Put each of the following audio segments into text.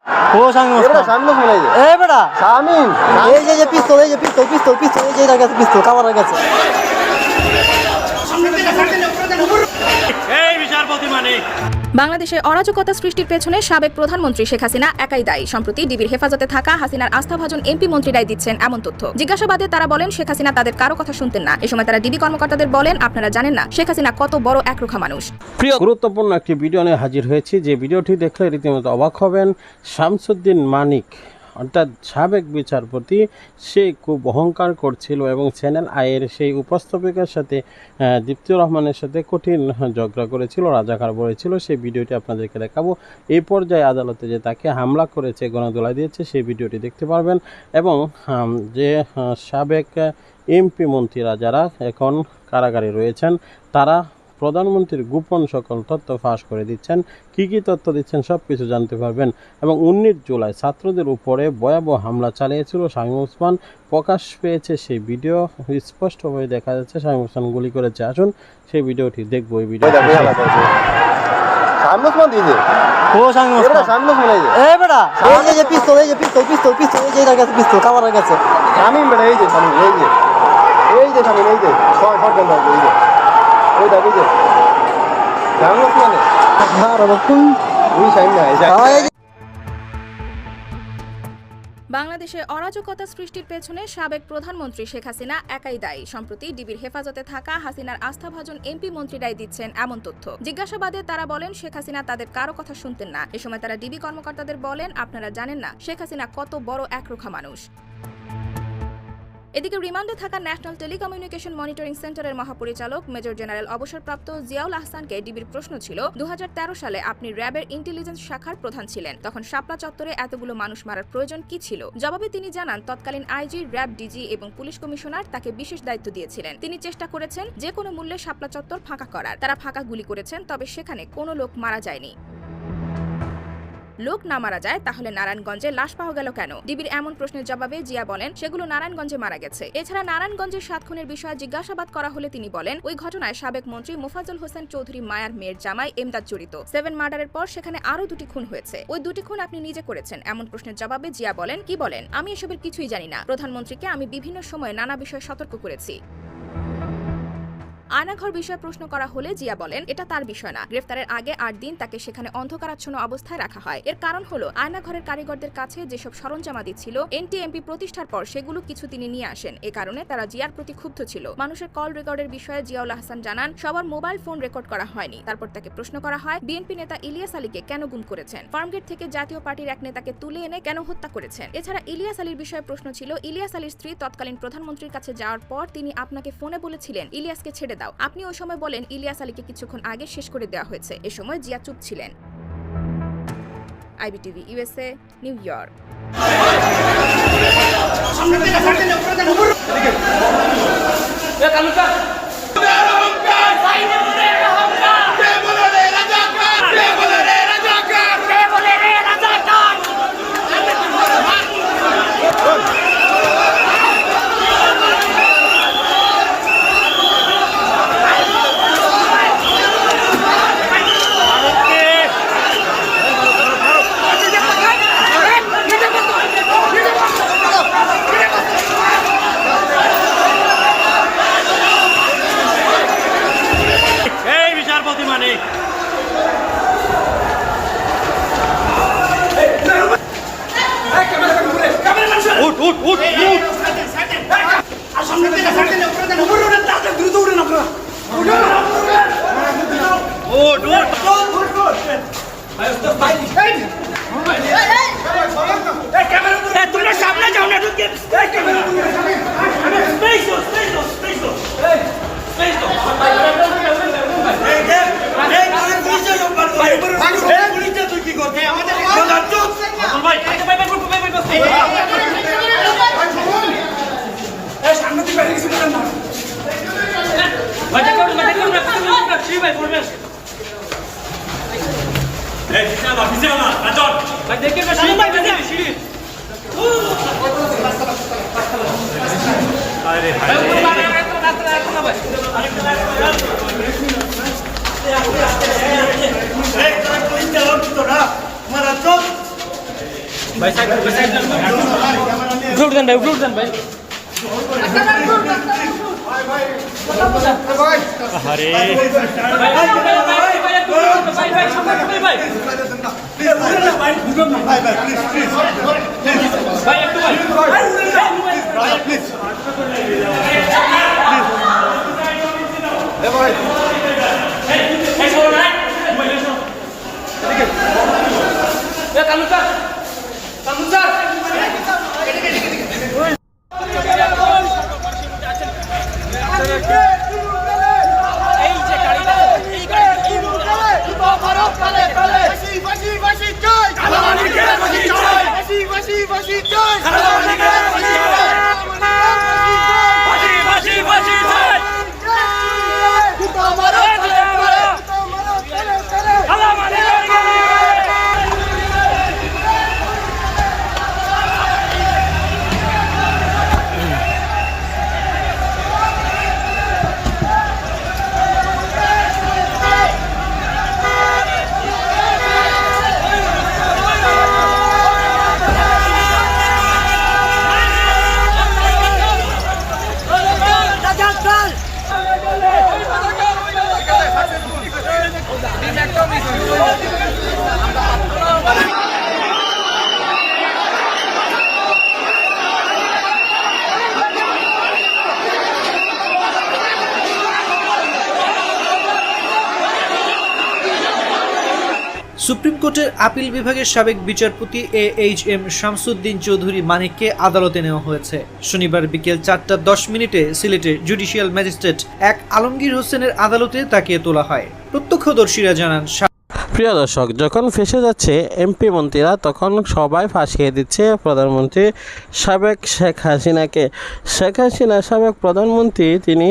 ও শামিম ওসমান শামিম ওসমান এই বেটা শামিম এই যে পিস্তল এই যে পিস্তল পিস্তল পিস্তল এই যে এটা গেছে পিস্তল কাভার গেছে এই বিচারপতি মানে বাংলাদেশে অরাজকতা সৃষ্টির পেছনে সাবেক প্রধানমন্ত্রী শেখ হাসিনা একাই দায়ী। সম্প্রতি ডিবির হেফাজতে থাকা হাসিনার আস্থাভাজন এমপি মন্ত্রীরাই দিচ্ছেন এমন তথ্য। জিজ্ঞাসাবাদে তারা বলেন শেখ হাসিনা তাদের কারো কথা শুনতেন না। এ সময় তারা ডিবি কর্মকর্তাদের বলেন, আপনারা জানেন না শেখ হাসিনা কত বড় একরোখা মানুষ। গুরুত্বপূর্ণ একটি ভিডিও নিয়ে হাজির হয়েছি, যে ভিডিওটি দেখলে রীতিমতো অবাক হবেন। শামসুদ্দিন মানিক অর্থাৎ সাবেক বিচারপতি, সে খুব অহংকার করছিল এবং চ্যানেল আইয়ের সেই উপস্থাপিকার সাথে দীপ্তি রহমানের সাথে কঠিন ঝগড়া করেছিল, রাজাকার বলেছিল। সেই ভিডিওটি আপনাদেরকে দেখাবো। এই পর্যায়ে আদালতে যে তাকে হামলা করেছে, গণদোলাই দিয়েছে, সেই ভিডিওটি দেখতে পারবেন। এবং যে সাবেক এমপি মন্ত্রীরা যারা এখন কারাগারে রয়েছেন, তারা প্রধানমন্ত্রীর গোপন সকল তথ্য ফাঁস করে দিচ্ছেন। কী কী তথ্য দিচ্ছেন সব কিছু জানতে পারবেন। এবং 19 জুলাই ছাত্রদের উপরে ভয়াবহ হামলা চালিয়েছিল শামিম ওসমান। প্রকাশ পেয়েছে সেই ভিডিও, স্পষ্টভাবে দেখা যাচ্ছে শামিম ওসমান গুলি করেছে। আসুন সেই ভিডিওটি দেখবো। এই ভিডিও শামিম ওসমান দিয়েছে ও শামিম ওসমান শামিম ওসমান এই বেটা এই যে পিস্তল এই যে পিস্তল পিস্তল পিস্তল এই যে এটা গেছে পিস্তল কাভার গেছে শামিম বেটা এই যে শামিম এই যে শামিম এই যে ছয় শটগান দাও এই যে ওই দাবি যে শামিম ওসমান না রকম ওই শামিম না এই বাংলাদেশে অরাজকতা সৃষ্টির পেছনে সাবেক প্রধানমন্ত্রী শেখ হাসিনা একাই দায়ী। সম্প্রতি ডিবির হেফাজতে থাকা হাসিনার আস্থাভাজন এমপি মন্ত্রীরাই দিচ্ছেন এমন তথ্য। জিজ্ঞাসাবাদে তারা বলেন শেখ হাসিনা তাদের কারো কথা শুনতেন না। এ সময় তারা ডিবি কর্মকর্তাদের বলেন, আপনারা জানেন না শেখ হাসিনা কত বড় একরোখা মানুষ। এদিকে রিমান্ডে থাকা ন্যাশনাল টেলিকমিউনিকেশন মনিটরিং সেন্টারের মহাপরিচালক মেজর জেনারেল অবসরপ্রাপ্ত জিয়াউল আহসানকে ডিবির প্রশ্ন ছিল, 2013 সালে আপনি র্যাবের ইন্টেলিজেন্স শাখার প্রধান ছিলেন, তখন শাপলা চত্বরে এতগুলো মানুষ মারার প্রয়োজন কি ছিল? জবাবে তিনি জানান, তৎকালীন আইজি, র্যাব ডিজি এবং পুলিশ কমিশনার তাকে বিশেষ দায়িত্ব দিয়েছিলেন। তিনি চেষ্টা করেছেন যে কোনো মূল্যে শাপলা চত্বর ফাঁকা করার। তারা ফাঁকা গুলি করেছেন, তবে সেখানে কোনো লোক মারা যায়নি। লোক না মারা যায় তাহলে নারায়ণগঞ্জে লাশ পাওয়া গেল কেন? ডিবির এমন প্রশ্নের জবাবে জিয়া বলেন, সেগুলো নারায়ণগঞ্জে মারা গেছে। এছাড়া নারায়ণগঞ্জের 7 খুনের বিষয়ে জিজ্ঞাসাবাদ করা হলে তিনি বলেন, ওই ঘটনায় সাবেক মন্ত্রী মোফাজ্জল হোসেন চৌধুরী মায়ার মেয়ের জামাই এমদাদ জড়িত। 7 মার্ডারের পর সেখানে আরো 2টি খুন হয়েছে। ওই 2টি খুন আপনি নিজে করেছেন। এমন প্রশ্নের জবাবে জিয়া বলেন, কি বলেন? আমি এসবের কিছুই জানি না। প্রধানমন্ত্রীকে আমি বিভিন্ন সময়ে নানা বিষয়ে সতর্ক করেছি। আয়নাঘর বিষয়ে প্রশ্ন করা হলে জিয়া বলেন, এটা তার বিষয় না। গ্রেফতারের আগে 8 দিন তাকে সেখানে অন্ধকারাচ্ছন্ন অবস্থায় রাখা হয়। এর কারণ হলো আয়নাঘরের কারিগরদের কাছে যেসব সরঞ্জামাদি ছিল এনটিএমপি প্রতিষ্ঠার পর সেগুলো কিছু তিনি নিয়ে আসেন। এ কারণে তারা জিয়ার প্রতি ক্ষুব্ধ ছিল। মানুষের কল রেকর্ডের বিষয়ে জিয়াউল আহসান জানান, সবার মোবাইল ফোন রেকর্ড করা হয়নি। তারপর তাকে প্রশ্ন করা হয়, বিএনপি নেতা ইলিয়াস আলীকে কেন গুম করেছেন? ফার্মগেট থেকে জাতীয় পার্টির এক নেতাকে তুলে এনে কেন হত্যা করেছেন? এছাড়া ইলিয়াস আলীর বিষয়ে প্রশ্ন ছিল, ইলিয়াস আলীর স্ত্রী তৎকালীন প্রধানমন্ত্রীর কাছে যাওয়ার পর তিনি আপনাকে ফোনে বলেছিলেন ইলিয়াসকে ছেড়ে দাও। আপনি ওই সময় বলেন ইলিয়াস আলীকে কিছুক্ষণ আগে শেষ করে দেওয়া হয়েছে। এ সময় জিয়া চুপ ছিলেন। IBTV USA, new York. তোমরা সামনে যাও না, তুই কি করতে আমাদের সামনে তুই বাইরে কিছু করেন না সুপ্রিম কোর্টের আপিল বিভাগের সাবেক বিচারপতি AHM শামসুদ্দিন চৌধুরী মানিককে আদালতে নেওয়া হয়েছে। শনিবার বিকেল 4:10 সিলেটের জুডিশিয়াল ম্যাজিস্ট্রেট এক আলমগীর হোসেনের আদালতে তাকে তোলা হয়। প্রত্যক্ষদর্শীরা জানান, প্রিয় দর্শক, যখন ফেসে যাচ্ছে এমপি মন্ত্রীরা তখন সবাই ফাঁসিয়ে দিচ্ছে প্রধানমন্ত্রী সাবেক শেখ হাসিনাকে। শেখ হাসিনা সাবেক প্রধানমন্ত্রী, তিনি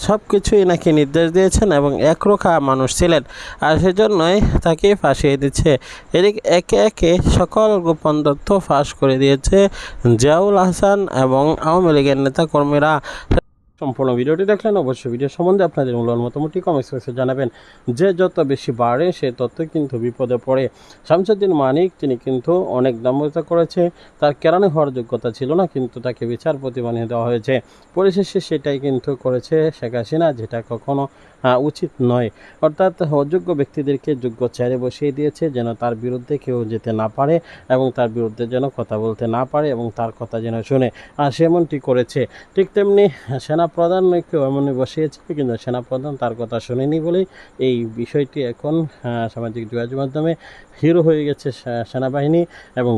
সব কিছুই নাকি নির্দেশ দিয়েছেন এবং একরোখা মানুষ ছিলেন, আর সেজন্যই তাকে ফাঁসিয়ে দিচ্ছে। এদিকে একে একে সকল গোপন তথ্য ফাঁস করে দিয়েছে জিয়াউল হাসান এবং আওয়ামী লীগের নেতাকর্মীরা। সম্পূর্ণ ভিডিওটি দেখলেন, অবশ্যই ভিডিও সম্বন্ধে আপনাদের মূল্যবান মতামতটি কমেন্ট বক্সে জানাবেন। যে যত বেশি বাড়ে সে তত কিন্তু বিপদে পড়ে। শামসুদ্দিন মানিক তিনি কিন্তু অনেক দাম্ভিকতা করেছে, তার কেরানি হওয়ার যোগ্যতা ছিল না, কিন্তু তাকে বিচারপতি বানিয়ে দেওয়া হয়েছে। পরিশেষে সেটাই কিন্তু করেছে শেখ হাসিনা, যেটা কখনো উচিত নয়। অর্থাৎ অযোগ্য ব্যক্তিদেরকে যোগ্য চেয়ারে বসিয়ে দিয়েছে যেন তার বিরুদ্ধে কেউ যেতে না পারে এবং তার বিরুদ্ধে যেন কথা বলতে না পারে এবং তার কথা যেন শুনে, আর সেমনটি করেছে। ঠিক তেমনি সেনাপ্রধানকেও এমনই বসিয়েছে, কিন্তু সেনাপ্রধান তার কথা শোনেনি বলেই এই বিষয়টি এখন সামাজিক যোগাযোগ মাধ্যমে হিরো হয়ে গেছে সেনাবাহিনী এবং